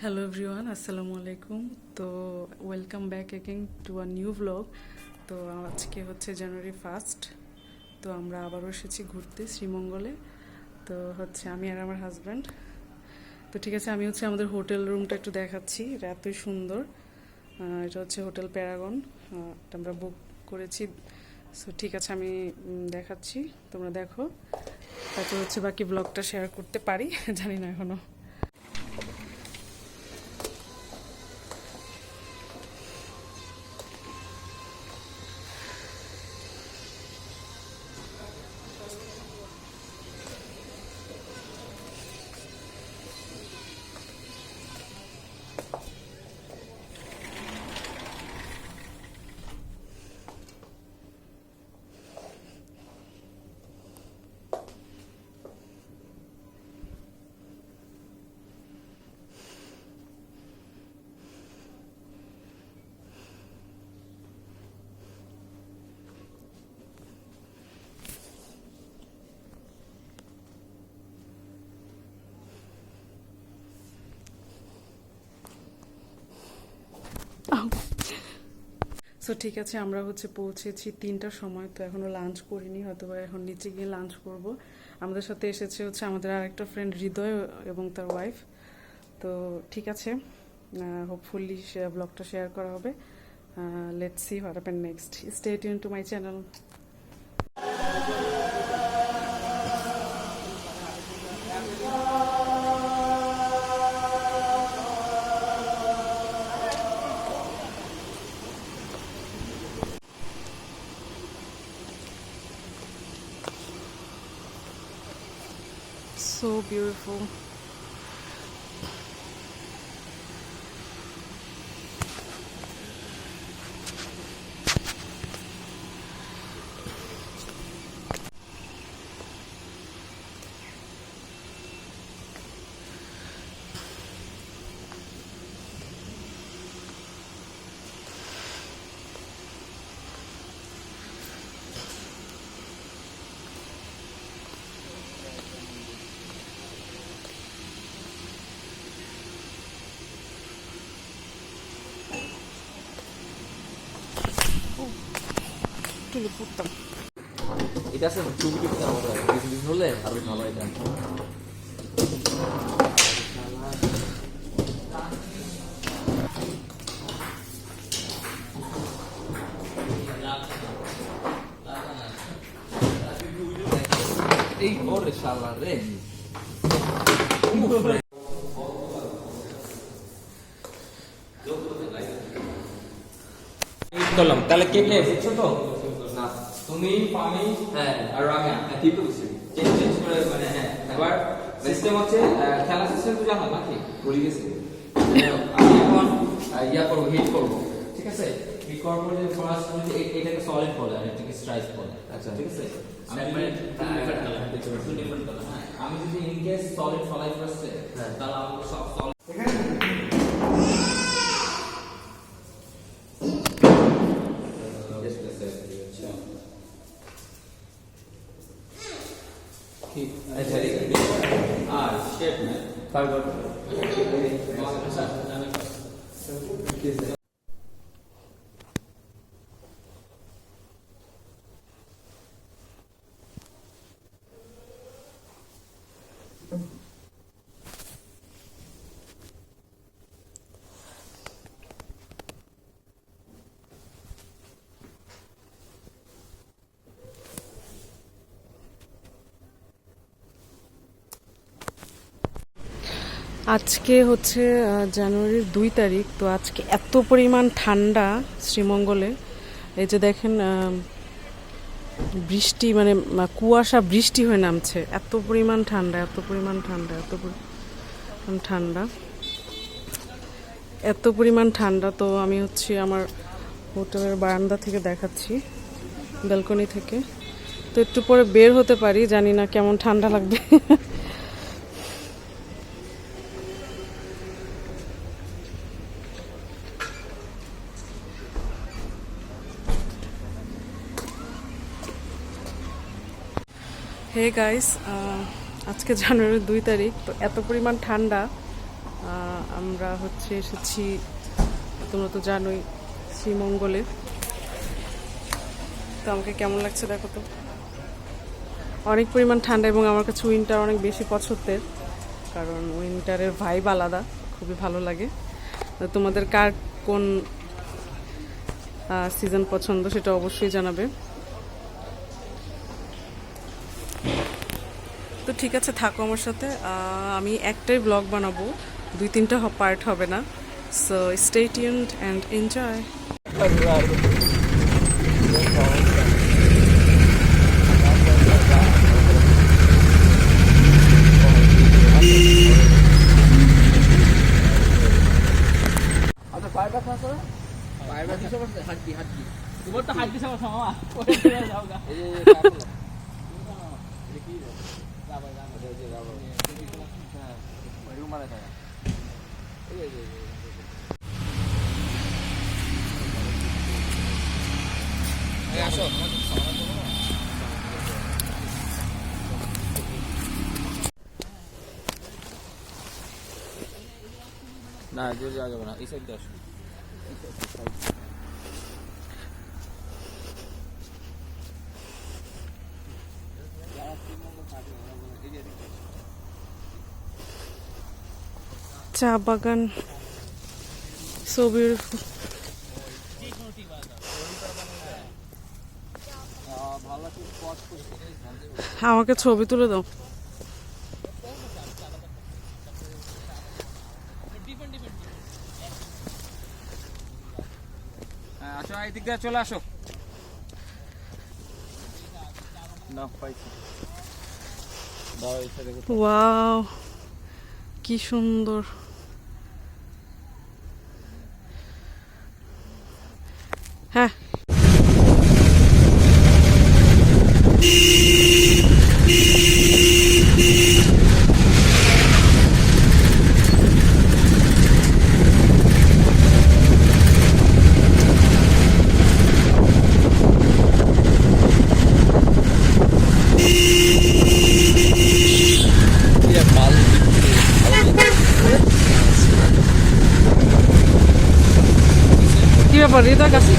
Hello everyone, আসসালামু আলাইকুম। তো welcome back again to a new blog. তো আজকে হচ্ছে জানুয়ারি 1। তো আমরা আবারও এসেছি ঘুরতে শ্রীমঙ্গলে। তো হচ্ছে আমি আর আমার হাজব্যান্ড। তো ঠিক আছে, আমি হচ্ছে আমাদের হোটেল রুমটা একটু দেখাচ্ছি। এটা এতই সুন্দর। এটা হচ্ছে হোটেল প্যারাগন। এটা আমরা বুক করেছি। সো ঠিক আছে, আমি দেখাচ্ছি, তোমরা দেখো। তারপর হচ্ছে বাকি ব্লগটা শেয়ার করতে পারি জানি না এখনো। সো ঠিক আছে, আমরা হচ্ছে পৌঁছেছি 3টার সময়। তো এখনও লাঞ্চ করিনি, হয়তো বা এখন নিচে গিয়ে লাঞ্চ করব। আমাদের সাথে এসেছে হচ্ছে আমাদের আরেকটা ফ্রেন্ড হৃদয় এবং তার ওয়াইফ। তো ঠিক আছে, হোপফুলি ব্লগটা শেয়ার করা হবে। Let's see what happen next. Stay tune to my channel. So beautiful. তুলে পড়তাম। এটা আছে ছবি টুবি আমাদের কিছু কিছু হলে আরো ভালো এটা এই ওরে শালা রে করলাম তাহলে কে কে বুঝছো তো না তুমি পানি হ্যাঁ আর আমি ঠিক বলছি চেঞ্জ করে মানে হ্যাঁ এবার সিস্টেম হচ্ছে খেলা সিস্টেম তো জানো নাকি ভুলে গেছি আমি এখন ইয়া করব হিট করব ঠিক আছে হিট করার পরে যে ফার্স্ট যদি এটাকে সলিড বলে আর এটাকে স্ট্রাইক বলে আচ্ছা ঠিক আছে আমি যদি ইন কেস সলিড ফলাই করছে তাহলে আমাকে সব সলিড शेप में আজকে হচ্ছে জানুয়ারির 2 তারিখ। তো আজকে এত পরিমাণ ঠান্ডা শ্রীমঙ্গলে। এই যে দেখেন, বৃষ্টি মানে কুয়াশা বৃষ্টি হয়ে নামছে। এত পরিমাণ ঠান্ডা, এত পরিমাণ ঠান্ডা, এত পরিমাণ ঠান্ডা, এত পরিমাণ ঠান্ডা। তো আমি হচ্ছে আমার হোটেলের বারান্দা থেকে দেখাচ্ছি, ব্যালকনি থেকে। তো একটু পরে বের হতে পারি, জানি না কেমন ঠান্ডা লাগবে। হে গাইস, আজকে জানুয়ারির 2 তারিখ। তো এত পরিমাণ ঠান্ডা, আমরা এসেছি, তোমরা তো জানোই, শ্রীমঙ্গলে। তো আমাকে কেমন লাগছে দেখো তো, অনেক পরিমাণ ঠান্ডা এবং আমার কাছে উইন্টার অনেক বেশি পছন্দের, কারণ উইন্টারের ভাইব আলাদা, খুবই ভালো লাগে। তোমাদের কার কোন সিজন পছন্দ সেটা অবশ্যই জানাবে। তো ঠিক আছে, থাকো আমার সাথে। আমি একটাই ব্লগ বানাবো, 2-3টা পার্ট হবে না। So stay tuned and enjoy. না জোরে যাওয়া যাবে না, এই সাইড দিয়ে আসো। চা বাগান, সো বিউটিফুল। আমাকে ছবি তুলে দাও। আসো, এই দিক দিয়ে চলে আসো। না পাইছি, দাও এই সাইডে। ওয়াও, কি সুন্দর। হ্যাঁ, কি ব্যাপার হৃদয় কাছে?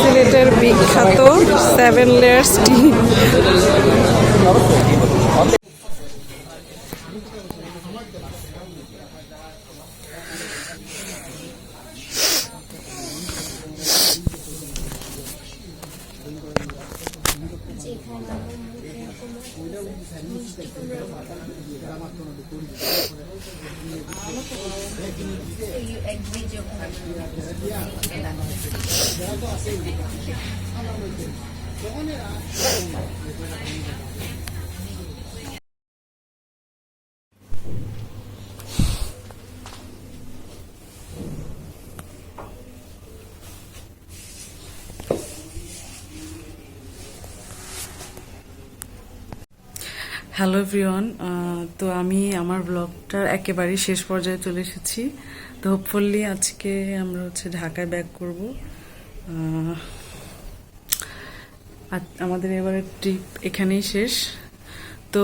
সিলেটের বিখ্যাত 7 লেয়ার্স টি। হ্যালো এভরিওয়ান, তো আমি আমার ব্লগটার একেবারেই শেষ পর্যায়ে চলে এসেছি। তো হোপফুলি আজকে আমরা হচ্ছে ঢাকায় ব্যাক করব। আমাদের এবারের ট্রিপ এখানেই শেষ। তো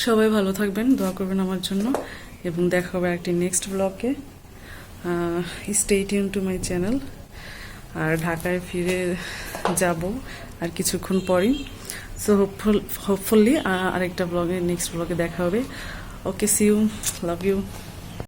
সবাই ভালো থাকবেন, দোয়া করবেন আমার জন্য, এবং দেখা হবে একটি নেক্সট ব্লগে। স্টে টিউন টু মাই চ্যানেল। আর ঢাকায় ফিরে যাব আর কিছুক্ষণ পরই। সো হোপফুলি আরেকটা ব্লগে, নেক্সট ব্লগে দেখা হবে। ওকে, সি ইউ, লাভ ইউ।